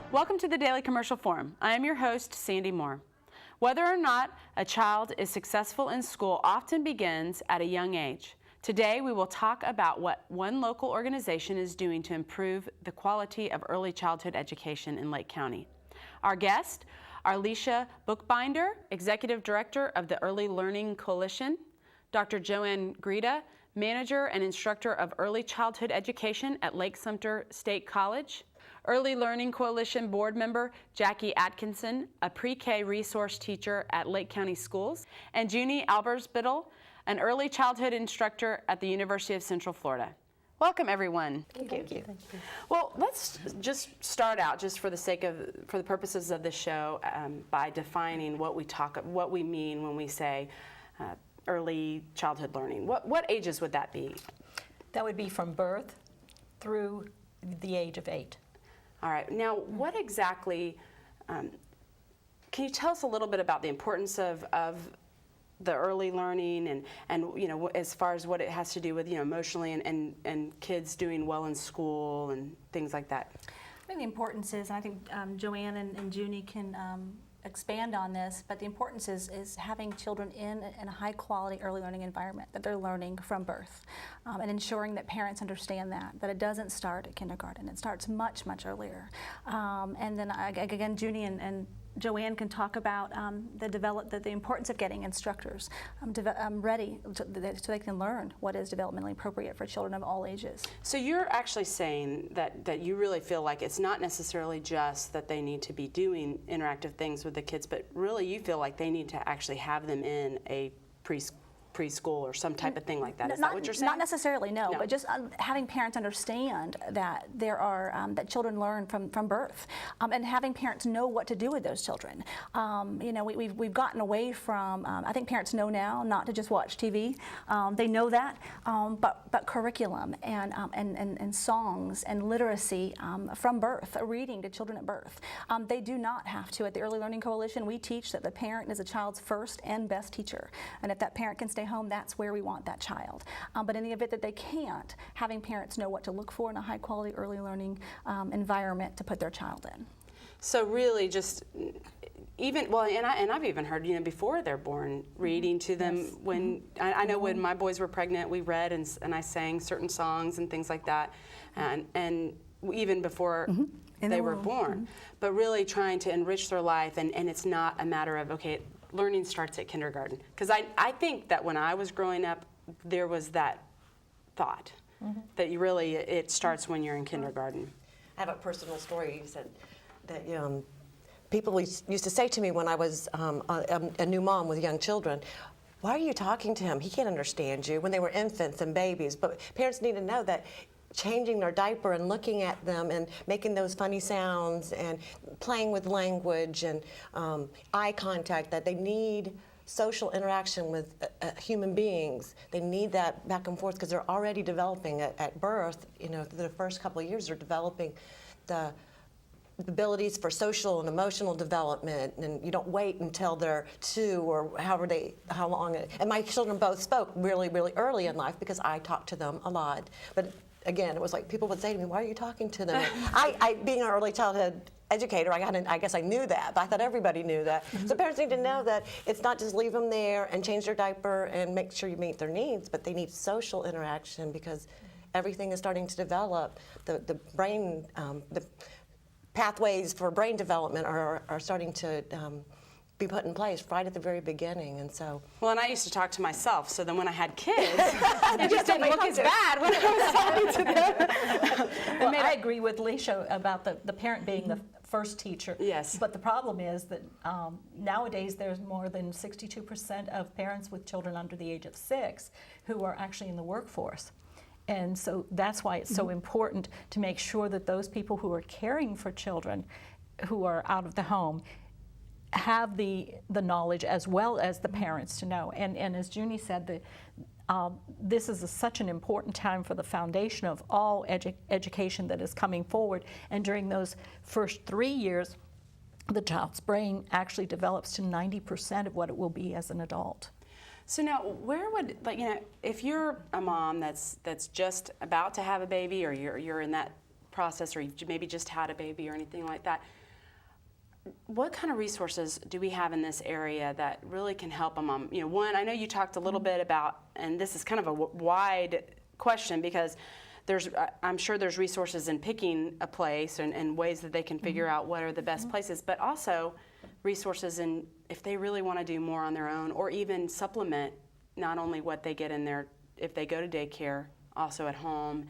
Welcome to the Daily Commercial Forum. I am your host, Sandy Moore. Whether or not a child is successful in school often begins at a young age. Today, we will talk about what one local organization is doing to improve the quality of early childhood education in Lake County. Our guest, Arlisha Bookbinder, Executive Director of the Early Learning Coalition, Dr. Joanne Greta, Manager and Instructor of Early Childhood Education at Lake Sumter State College, Early Learning Coalition Board Member Jackie Atkinson, a pre-K resource teacher at Lake County Schools, and Junie Albersbittel, an early childhood instructor at the University of Central Florida. Welcome, everyone. Thank you. Well, let's just start out, just for the purposes of the show, by defining what we mean when we say early childhood learning. What ages would that be? That would be from birth through the age of 8. All right. Now, what exactly, can you tell us a little bit about the importance of the early learning and as far as what it has to do with emotionally and kids doing well in school and things like that? I think the importance is, I think Joanne and Junie can expand on this, but the importance is having children in a high quality early learning environment, that they're learning from birth, and ensuring that parents understand that it doesn't start at kindergarten. It starts much, much earlier. And then again, Junie and Joanne can talk about the importance of getting instructors ready so they can learn what is developmentally appropriate for children of all ages. So you're actually saying that you really feel like it's not necessarily just that they need to be doing interactive things with the kids, but really you feel like they need to actually have them in a preschool or some type of thing like that. Is that what you're saying? Not necessarily, no. But just having parents understand that there are that children learn from birth, and having parents know what to do with those children. We've gotten away from. I think parents know now not to just watch TV. They know that, but curriculum and songs and literacy from birth, reading to children at birth. They do not have to. At the Early Learning Coalition, we teach that the parent is a child's first and best teacher, and if that parent can stay home, that's where we want that child. But in the event that they can't, having parents know what to look for in a high quality early learning environment to put their child in. So really just and I've even heard, before they're born, reading to them. Yes. When I know when my boys were pregnant, we read and I sang certain songs and things like that, and even before they were born. But really trying to enrich their life, and it's not a matter of, okay, learning starts at kindergarten. Because I think that when I was growing up, there was that thought that it starts when you're in kindergarten. I have a personal story. You said that people used to say to me when I was a new mom with young children, "Why are you talking to him? He can't understand you," when they were infants and babies. But parents need to know that changing their diaper and looking at them and making those funny sounds and playing with language and eye contact, that they need social interaction with human beings. They need that back and forth because they're already developing at birth. The first couple of years they're developing the abilities for social and emotional development, and you don't wait until they're 2 or how long. And my children both spoke really, really early in life because I talked to them a lot. But again, it was like people would say to me, "Why are you talking to them?" I being an early childhood educator, I guess I knew that, but I thought everybody knew that. So parents need to know that it's not just leave them there and change their diaper and make sure you meet their needs, but they need social interaction because everything is starting to develop. The brain, the pathways for brain development are starting to be put in place right at the very beginning, and so. Well, and I used to talk to myself, so then when I had kids, it just didn't look as bad when I was talking to them. Well, I agree with Lisha about the parent being the first teacher. Yes. But the problem is that nowadays there's more than 62% of parents with children under the age of 6 who are actually in the workforce. And so that's why it's so important to make sure that those people who are caring for children who are out of the home have the knowledge as well as the parents to know. And as Junie said, this is such an important time for the foundation of all education that is coming forward. And during those first 3 years, the child's brain actually develops to 90% of what it will be as an adult. So now, where would, if you're a mom that's just about to have a baby, or you're in that process, or you've maybe just had a baby or anything like that, what kind of resources do we have in this area that really can help a mom? You know, one, I know you talked a little bit about, and this is kind of a wide question because I'm sure there's resources in picking a place and ways that they can figure out what are the best places, but also resources in if they really want to do more on their own, or even supplement not only what they get in there if they go to daycare, also at home.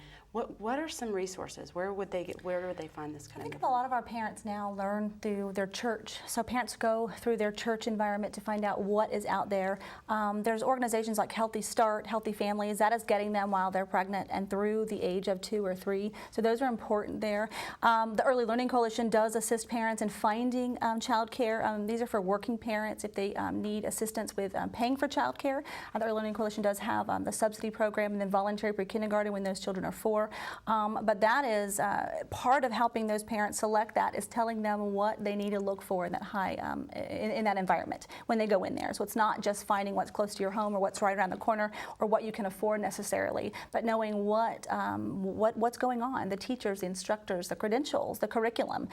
What are some resources? Where would they find this kind I of think a lot of our parents now learn through their church. So parents go through their church environment to find out what is out there. There's organizations like Healthy Start, Healthy Families, that is getting them while they're pregnant and through the age of 2 or 3. So those are important there. The Early Learning Coalition does assist parents in finding childcare. These are for working parents if they need assistance with paying for childcare. The Early Learning Coalition does have the subsidy program and then voluntary pre-kindergarten when those children are 4. But that is part of helping those parents select that is telling them what they need to look for in that in that environment when they go in there. So it's not just finding what's close to your home or what's right around the corner or what you can afford necessarily, but knowing what's going on, the teachers, the instructors, the credentials, the curriculum,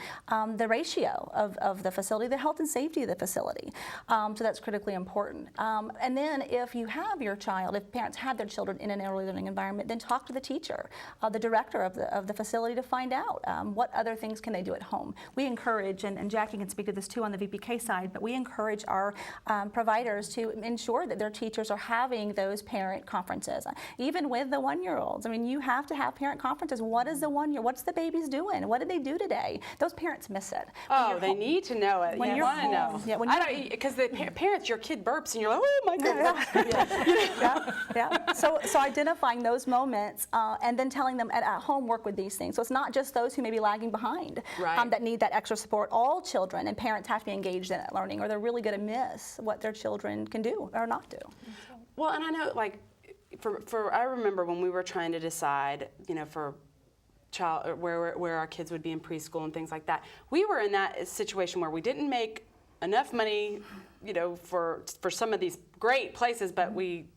the ratio of the facility, the health and safety of the facility. So that's critically important. And then if you have your child, if parents have their children in an early learning environment, then talk to the teacher, the director of the facility to find out what other things can they do at home. We encourage, and Jackie can speak to this too on the VPK side, but we encourage our providers to ensure that their teachers are having those parent conferences. Even with the 1-year-olds, I mean, you have to have parent conferences. What is the 1 year? What's the baby's doing? What did they do today? Those parents miss it. Oh, they need to know it. When You you're want to know. home. Yeah, when I don't, because the parents, your kid burps, and you're like, oh my goodness. Yeah. So identifying those moments and then telling them at home work with these things. So it's not just those who may be lagging behind Right. that need that extra support. All children and parents have to be engaged in that learning, or they're really going to miss what their children can do or not do. Well, and I know, like, I remember when we were trying to decide, you know, for child where our kids would be in preschool and things like that. We were in that situation where we didn't make enough money, you know, for some of these great places, but we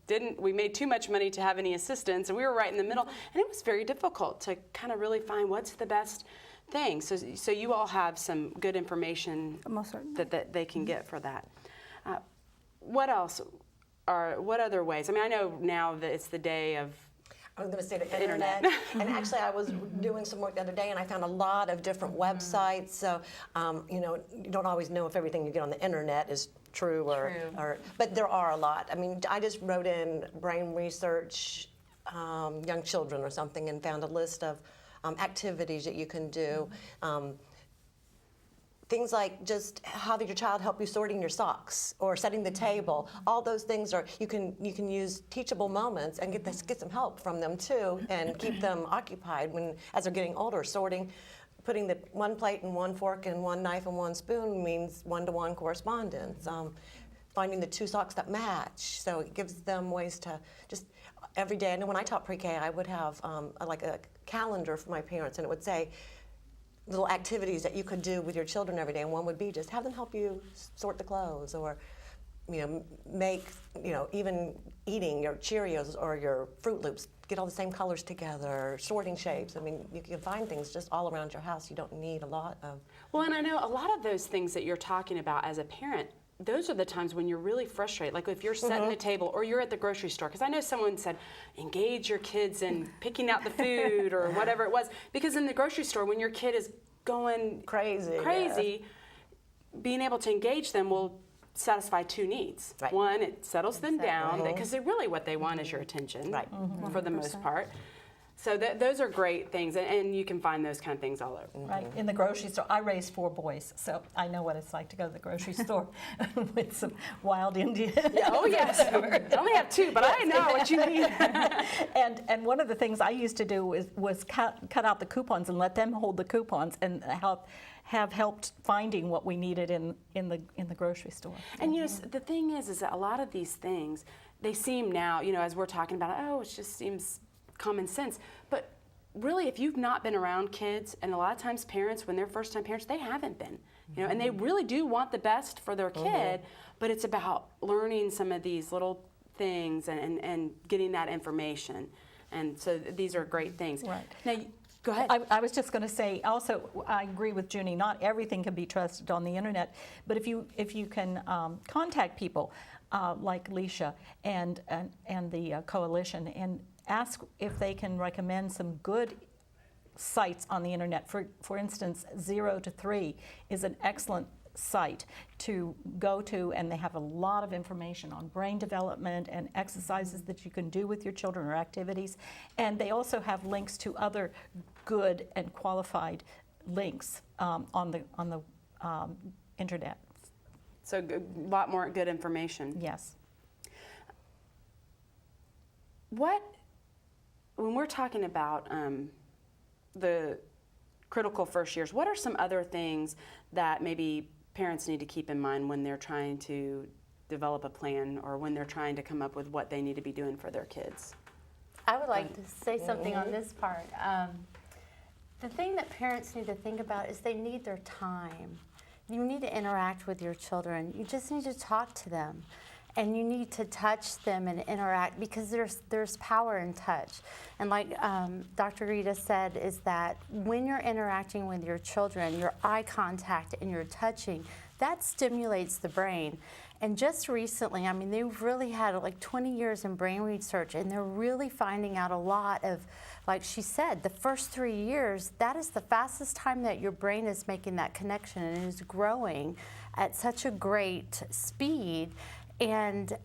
made too much money to have any assistance, and we were right in the middle, and it was very difficult to kind of really find what's the best thing. So you all have some good information Most certainly. that they can get for that. What else? What other ways? I mean, I know now that it's the day of I was going to say the internet. And actually, I was doing some work the other day, and I found a lot of different websites. So, you know, you don't always know if everything you get on the internet is true or but there are a lot. I mean, I just wrote in brain research, young children or something, and found a list of activities that you can do. Things like just having your child help you sorting your socks or setting the table. All those things are you can use teachable moments and get some help from them too, and keep them occupied as they're getting older. Sorting, putting the one plate and one fork and one knife and one spoon means one-to-one correspondence. Finding the 2 socks that match, so it gives them ways to just every day. I know when I taught pre-K, I would have like a calendar for my parents, and it would say little activities that you could do with your children every day, and one would be just have them help you sort the clothes, or make even eating your Cheerios or your Fruit Loops, get all the same colors together, sorting shapes. I mean, you can find things just all around your house. You don't need a lot of. Well, and I know a lot of those things that you're talking about as a parent, those are the times when you're really frustrated. Like if you're setting a table or you're at the grocery store, because I know someone said, engage your kids in picking out the food or whatever it was. Because in the grocery store, when your kid is going crazy, being able to engage them will satisfy 2 needs. Right. One, it settles them down, because really what they want is your attention, Right. For the most part. So those are great things, and you can find those kind of things all over. Right, in the grocery store. I raised 4 boys, so I know what it's like to go to the grocery store with some wild Indian. Oh yes, I only have 2, but I know what you need. And one of the things I used to do was cut out the coupons and let them hold the coupons, and have helped finding what we needed in the grocery store. And the thing is that a lot of these things, they seem now, as we're talking about, it just seems common sense. But really, if you've not been around kids, and a lot of times parents, when they're first-time parents, they haven't been, and they really do want the best for their kid, but it's about learning some of these little things and getting that information. And so these are great things. Right. Now, Go ahead. I was just going to say, also, I agree with Junie, not everything can be trusted on the internet, but if you can contact people like Leisha and the coalition and ask if they can recommend some good sites on the internet. For instance, 0 to 3 is an excellent site to go to, and they have a lot of information on brain development and exercises that you can do with your children or activities. And they also have links to other good and qualified links on the internet. So a lot more good information. Yes. When we're talking about the critical first years, what are some other things that maybe parents need to keep in mind when they're trying to develop a plan or when they're trying to come up with what they need to be doing for their kids? I would like to say something on this part. The thing that parents need to think about is they need their time. You need to interact with your children. You just need to talk to them. And you need to touch them and interact, because there's power in touch. And like Dr. Rita said, is that when you're interacting with your children, your eye contact and your touching, that stimulates the brain. And just recently, I mean, they've really had like 20 years in brain research, and they're really finding out a lot of, like she said, the first 3 years, that is the fastest time that your brain is making that connection and is growing at such a great speed. And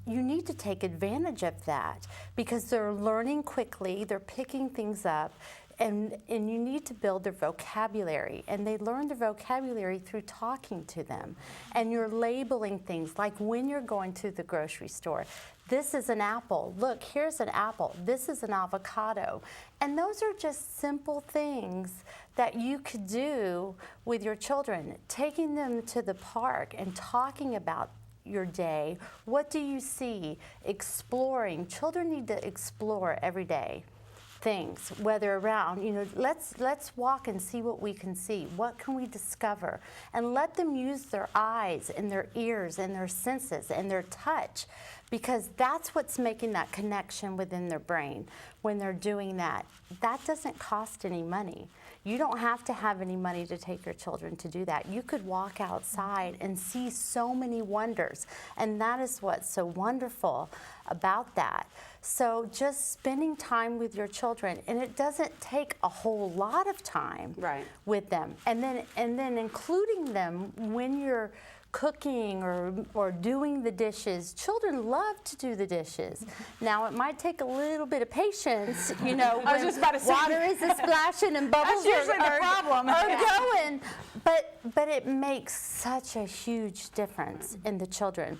you need to take advantage of that, because they're learning quickly, they're picking things up, and you need to build their vocabulary. And they learn their vocabulary through talking to them. And you're labeling things, like when you're going to the grocery store. This is an apple. Look, here's an apple. This is an avocado. And those are just simple things that you could do with your children. Taking them to the park and talking about your day. What do you see? Exploring. Children need to explore every day things, whether around, let's walk and see what we can see. What can we discover? And let them use their eyes and their ears and their senses and their touch, because that's what's making that connection within their brain when they're doing that. That doesn't cost any money. You don't have to have any money to take your children to do that. You could walk outside and see so many wonders, and that is what's so wonderful about that. So just spending time with your children, and it doesn't take a whole lot of time with them, and then including them when you're cooking or doing the dishes. Children love to do the dishes. Now, it might take a little bit of patience, I was just about to say, water is splashing and bubbles are going, but it makes such a huge difference in the children.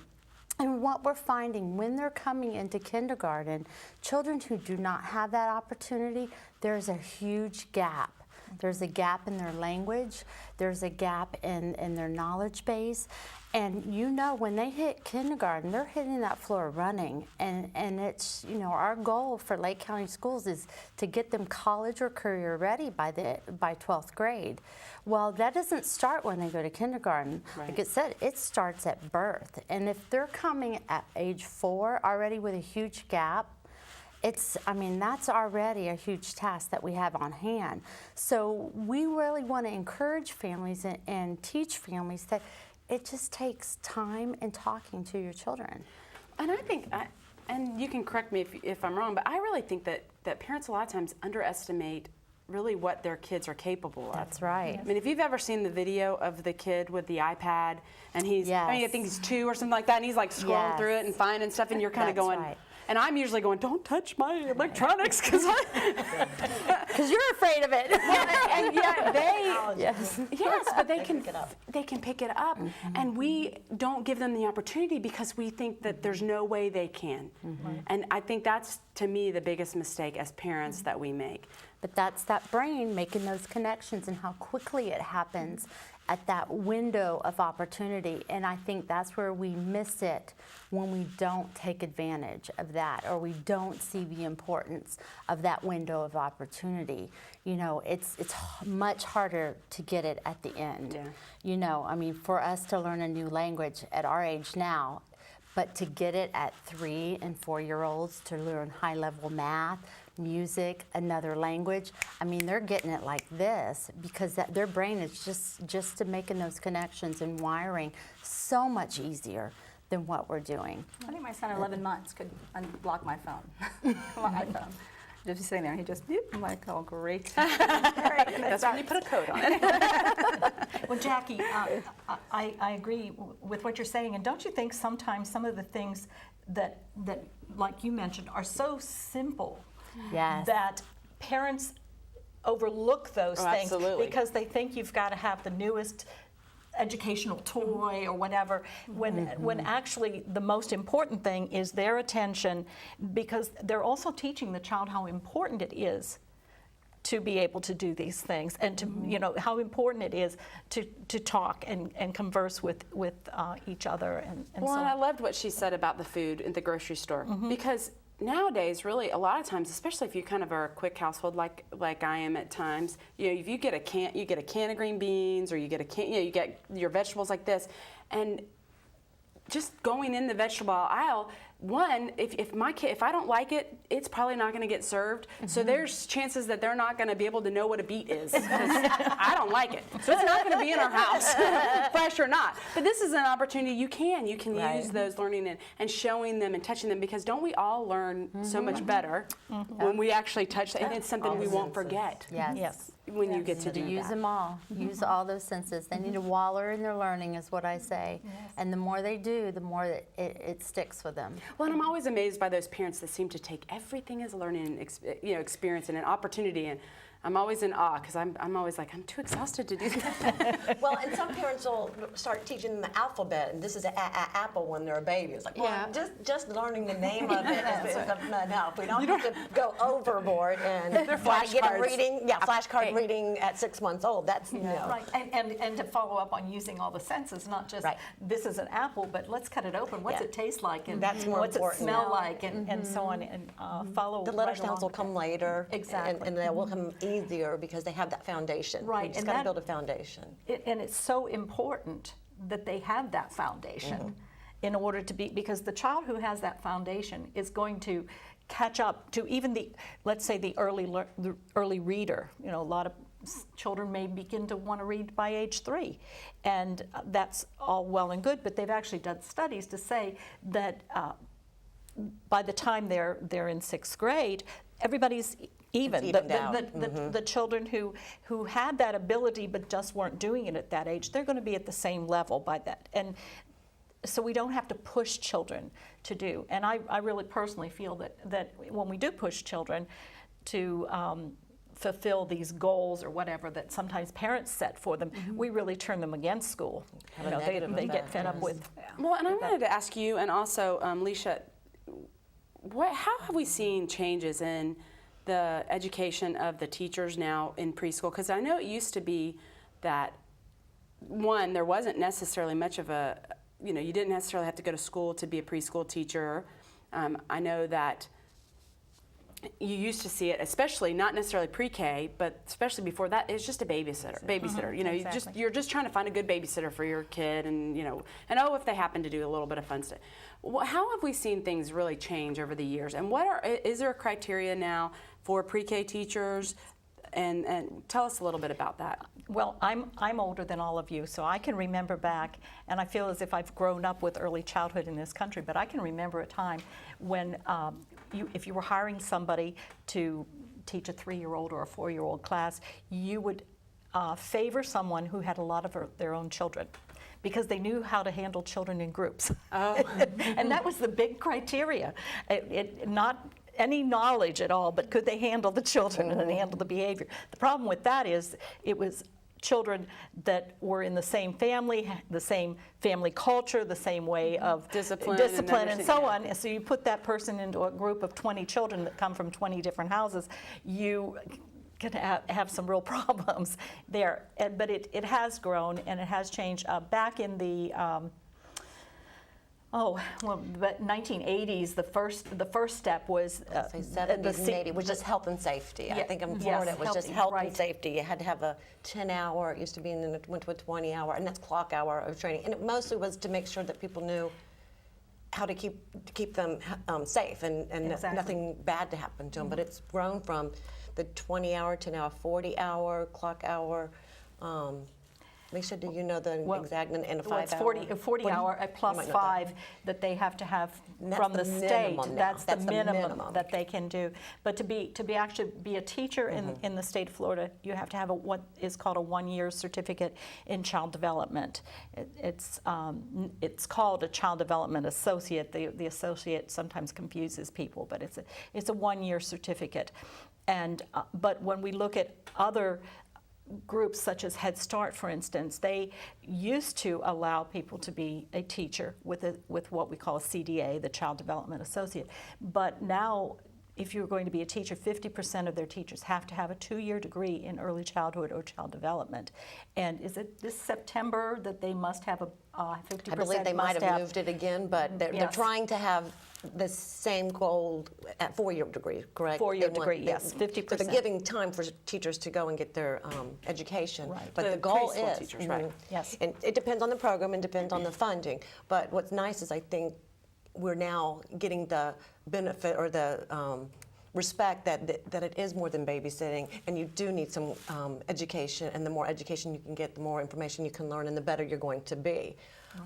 And what we're finding when they're coming into kindergarten, children who do not have that opportunity, there's a huge gap. There's a gap in their language. There's a gap in their knowledge base. And when they hit kindergarten, they're hitting that floor running. And it's, our goal for Lake County Schools is to get them college or career ready by 12th grade. Well, that doesn't start when they go to kindergarten. Like it said, it starts at birth. And if they're coming at age 4 already with a huge gap, that's already a huge task that we have on hand. So we really want to encourage families and teach families that it just takes time and talking to your children. And I think, and you can correct me if I'm wrong, but I really think that parents a lot of times underestimate really what their kids are capable of. That's right. I mean, if you've ever seen the video of the kid with the iPad, and I think he's 2 or something like that, and he's like scrolling through it and finding stuff, and you're kind of going, and I'm usually going, don't touch my electronics, because you're afraid of it. And yet but they can pick it up, and we don't give them the opportunity because we think that there's no way they can. And I think that's, to me, the biggest mistake as parents that we make. But that's that brain making those connections and how quickly it happens at that window of opportunity. And I think that's where we miss it when we don't take advantage of that, or we don't see the importance of that window of opportunity. It's much harder to get it at the end. For us to learn a new language at our age now, but to get it at 3 and 4-year-olds to learn high-level math, music, another language. I mean, they're getting it like this because their brain is just to making those connections and wiring so much easier than what we're doing. I think my son, 11 months, could unblock my phone. My iPhone. Just sitting there, he just, beep. I'm like, oh, great. That's when you put a code on it. Well, Jackie, I agree with what you're saying, and don't you think sometimes some of the things that like you mentioned, are so simple Yes. that parents overlook those Oh, things absolutely. because they think you've got to have the newest educational toy or whatever, when actually the most important thing is their attention, because they're also teaching the child how important it is to be able to do these things, and to how important it is to talk and converse with each other and Well, so and I on. loved what she said about the food at the grocery store, because nowadays, really, a lot of times, especially if you kind of are a quick household like I am at times, if you get a can of green beans, or you get a can, you get your vegetables like this, and just going in the vegetable aisle. One, if I don't like it, it's probably not going to get served. So there's chances that they're not going to be able to know what a beet is, 'cause I don't like it. So it's not going to be in our house, fresh or not. But this is an opportunity you can use those learning and showing them and touching them, because don't we all learn so much better when we actually touch that? And it's something we won't forget Yes. when you get to do Use that. them all. Use all those senses. They need to waller in their learning, is what I say. And the more they do, the more that it sticks with them. Well, and I'm always amazed by those parents that seem to take everything as a learning experience and an opportunity, and I'm always in awe, because I'm always like, I'm too exhausted to do that. Well, and some parents will start teaching them the alphabet, and this is an apple when they're a baby. It's like, well, just learning the name of it is enough. We don't have to go overboard and try to get them reading. Yeah, flashcard reading at 6 months old. That's Right, and to follow up on using all the senses, not just this is an apple, but let's cut it open. What's it taste like, and That's more what's important. it smell like, and so on, and follow. the letter right sounds along will with come that. later. Exactly. And they will come easier because they have that foundation. Right, You just and got to that- build a foundation. And it's so important that they have that foundation in order to be, because the child who has that foundation is going to catch up to even let's say the early reader. A lot of children may begin to want to read by age 3, and that's all well and good, but they've actually done studies to say that by the time they're in 6th grade, everybody's even. It's evened out. The children who had that ability but just weren't doing it at that age, they're going to be at the same level by that. And so we don't have to push children to do. And I really personally feel that when we do push children to fulfill these goals or whatever that sometimes parents set for them, we really turn them against school. Have a negative They get effect, fed up yes. with. Well, and I wanted to ask you, and also Leisha, how have we seen changes in the education of the teachers now in preschool? Because I know it used to be that, one, there wasn't necessarily much of a, you didn't necessarily have to go to school to be a preschool teacher. I know that you used to see it, especially not necessarily pre-K, but especially before that, it's just a babysitter. You're just trying to find a good babysitter for your kid, and if they happen to do a little bit of fun stuff. Well, how have we seen things really change over the years? And is there a criteria now for pre-K teachers? And tell us a little bit about that. Well, I'm older than all of you, so I can remember back, and I feel as if I've grown up with early childhood in this country, but I can remember a time when if you were hiring somebody to teach a 3-year-old or a 4-year-old class, you would favor someone who had a lot of their own children, because they knew how to handle children in groups. Oh. And that was the big criteria. Not any knowledge at all, but could they handle the children and handle the behavior? The problem with that is it was children that were in the same family culture, the same way of Discipline and so on. And so you put that person into a group of 20 children that come from 20 different houses, you can have some real problems there. But it has grown and it has changed. Back in the but 1980s, the first step was Say 70s and 80s, which is health and safety. I think in Florida it was just health and safety. You had to have a 10-hour, it used to be, and then it went to a 20-hour, and that's clock hour of training. And it mostly was to make sure that people knew how to keep them safe and Exactly. nothing bad to happen to them. But it's grown from the 20-hour to now a 40-hour clock hour. Lisa, do you know the exact and a 5-hour? Well, it's 40 hour You plus might know 5 that they have to have And that's from the the state. minimum now. That's That's the the minimum minimum. that they can do. But to be actually be a teacher in the state of Florida, you have to have what is called a 1-year certificate in child development. It's called a child development associate. The associate sometimes confuses people, but it's a 1-year certificate. And but when we look at other groups such as Head Start, for instance, they used to allow people to be a teacher with what we call a CDA, the Child Development Associate. But now, if you're going to be a teacher, 50% of their teachers have to have a 2-year degree in early childhood or child development. And is it this September that they must have a 50%? I believe they might have moved it again, but they're Yes. trying to have the same goal at 4-year degree, correct? 4-year They want- degree, yes, 50%. So they're giving time for teachers to go and get their education. Right. But The the goal preschool is, teachers, right. Yes. and it depends on the program and depends on the funding. But what's nice is I think we're now getting the benefit or the respect that it is more than babysitting, and you do need some education, and the more education you can get, the more information you can learn, and the better you're going to be.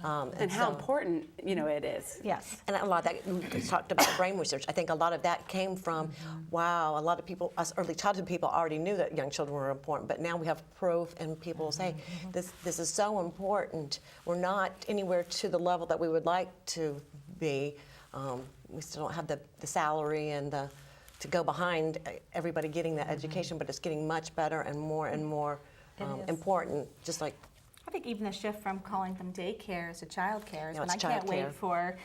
And how important, it is. Yes. And a lot of that, we talked about brain research. I think a lot of that came from, wow, a lot of people, us early childhood people already knew that young children were important, but now we have proof and people say, this is so important. We're not anywhere to the level that we would like to be. We still don't have the salary and to go behind everybody getting that education, but it's getting much better and more important, just like I think even the shift from calling them daycares to child cares, No, and I it's can't childcare. wait for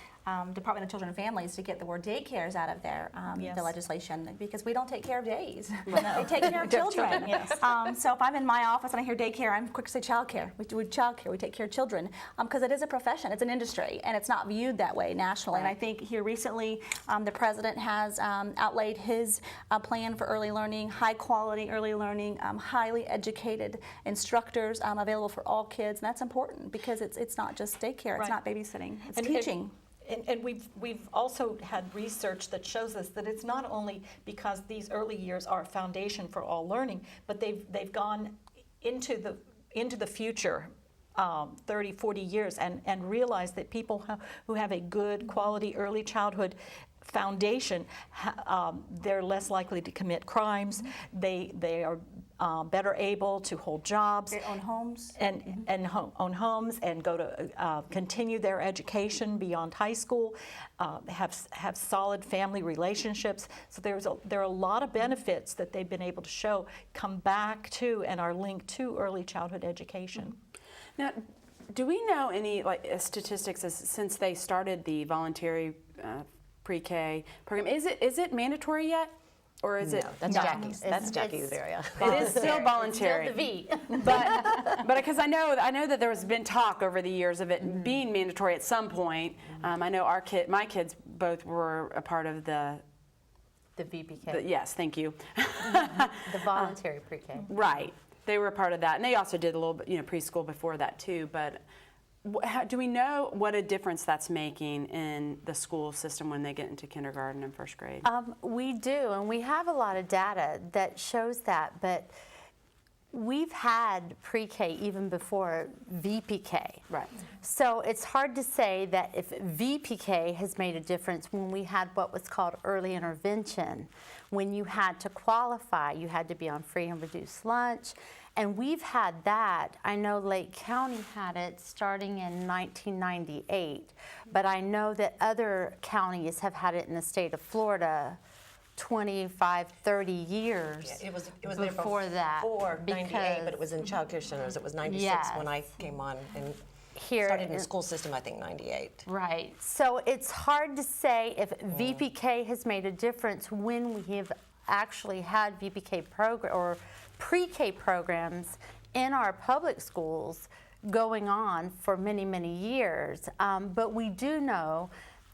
Department of Children and Families to get the word daycares out of their Yes. the legislation, because we don't take care of days. They take care of children. Yes. So if I'm in my office and I hear daycare, I'm quick to say child care. We do child care. We take care of children because it is a profession. It's an industry, and it's not viewed that way nationally. And I think here recently, the president has outlaid his plan for early learning, high quality early learning, highly educated instructors available for all kids, and that's important because it's not just daycare. It's Right. not babysitting. It's And- teaching. And we've also had research that shows us that it's not only because these early years are a foundation for all learning, but they've gone into the future 30, 40 years and realized that people who have a good quality early childhood foundation, they're less likely to commit crimes. They are better able to hold jobs. They own homes. And own homes and go to continue their education beyond high school, have solid family relationships. So there are a lot of benefits that they've been able to show come back to and are linked to early childhood education. Now, do we know any statistics since they started the voluntary pre-K program? Is it mandatory yet, or is it? no, that's No. Jackie's. That's Jackie's area. It is still voluntary. It's still the V. but because I know that there has been talk over the years of it being mandatory at some point. I know my kids both were a part of the VPK. yes, thank you. The voluntary pre-K. Right, they were a part of that, and they also did a little bit preschool before that too. But do we know what a difference that's making in the school system when they get into kindergarten and first grade? We do, and we have a lot of data that shows that, but we've had pre-K even before VPK. Right. So it's hard to say that if VPK has made a difference when we had what was called early intervention. When you had to qualify, you had to be on free and reduced lunch. And we've had that. I know Lake County had it starting in 1998, but I know that other counties have had it in the state of Florida 25, 30 years Yeah, it was there before that. before 98, but because it was in child care centers. It was 96 Yes. when I came on and here started in the in- school system, I think 98. Right. So it's hard to say if VPK has made a difference when we have actually had VPK program or pre-K programs in our public schools going on for many, many years. But we do know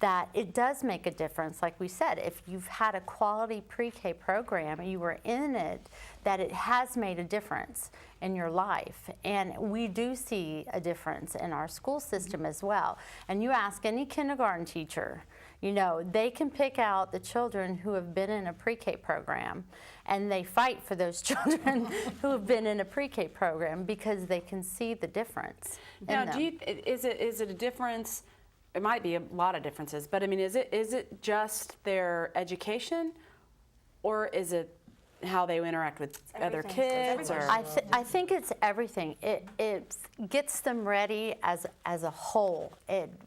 that it does make a difference. Like we said, if you've had a quality pre-K program and you were in it, that it has made a difference in your life. And we do see a difference in our school system as well. And you ask any kindergarten teacher, you know, they can pick out the children who have been in a pre-K program, and they fight for those children who have been in a pre-K program because they can see the difference in Now, them. is it a difference? It might be a lot of differences, but I mean, is it just their education, or is it how they interact with other kids? Or I think it's everything. It gets them ready as a whole.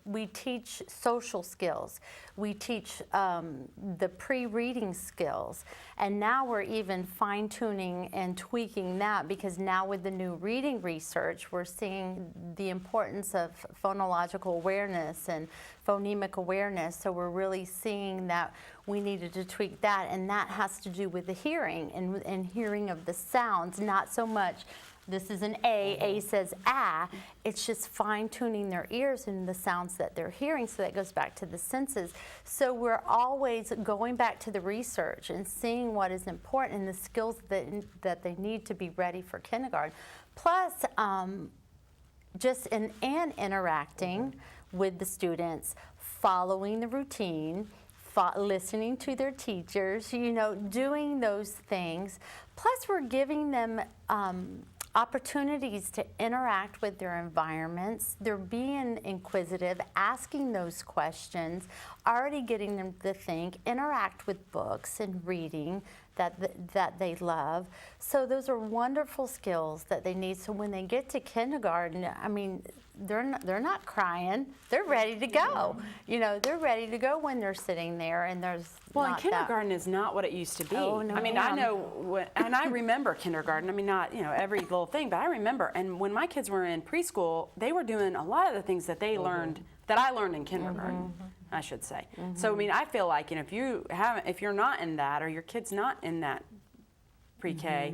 We teach social skills. We teach the pre-reading skills. And now we're even fine-tuning and tweaking that, because now with the new reading research, we're seeing the importance of phonological awareness and phonemic awareness. So we're really seeing that we needed to tweak that, and that has to do with the hearing and hearing of the sounds, not so much this is an A says ah. It's just fine-tuning their ears and the sounds that they're hearing, so that goes back to the senses. So we're always going back to the research and seeing what is important and the skills that they need to be ready for kindergarten. Plus, just in interacting with the students, following the routine, listening to their teachers, you know, doing those things. Plus, we're giving them opportunities to interact with their environments. They're being inquisitive, asking those questions, already getting them to think, interact with books and reading that they love. So those are wonderful skills that they need. So when they get to kindergarten, I mean, they're not crying. They're ready to go. You know, they're ready to go when they're sitting there, and there's well, and not kindergarten is not what it used to be. Oh, no, I mean, I ma'am. know, and I remember kindergarten. I mean, not, you know, every little thing, but I remember. And when my kids were in preschool, they were doing a lot of the things that they learned, that I learned in kindergarten, I should say. So, I mean, I feel like, you know, if you're not in that, or your kid's not in that pre-K,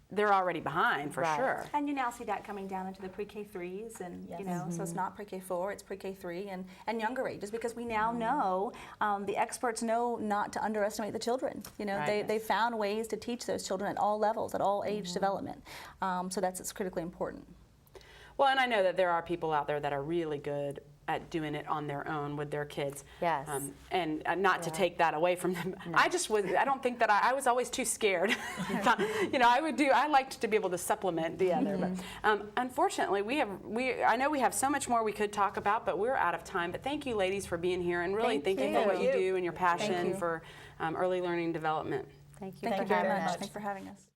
they're already behind for Right. sure. And you now see that coming down into the pre-K 3s, and you know, so it's not pre-K 4, it's pre-K 3 and younger ages, because we now know, the experts know not to underestimate the children. You know, Right. they found ways to teach those children at all levels, at all age development. So it's critically important. Well, and I know that there are people out there that are really good at doing it on their own with their kids. Yes. And not to take that away from them. No. I don't think that I was always too scared. You know, I liked to be able to supplement the other. But unfortunately, I know we have so much more we could talk about, but we're out of time. But thank you, ladies, for being here, and really thank you for what you do and your passion for early learning development. Thank you Thank for you very having much. us. Thanks for having us.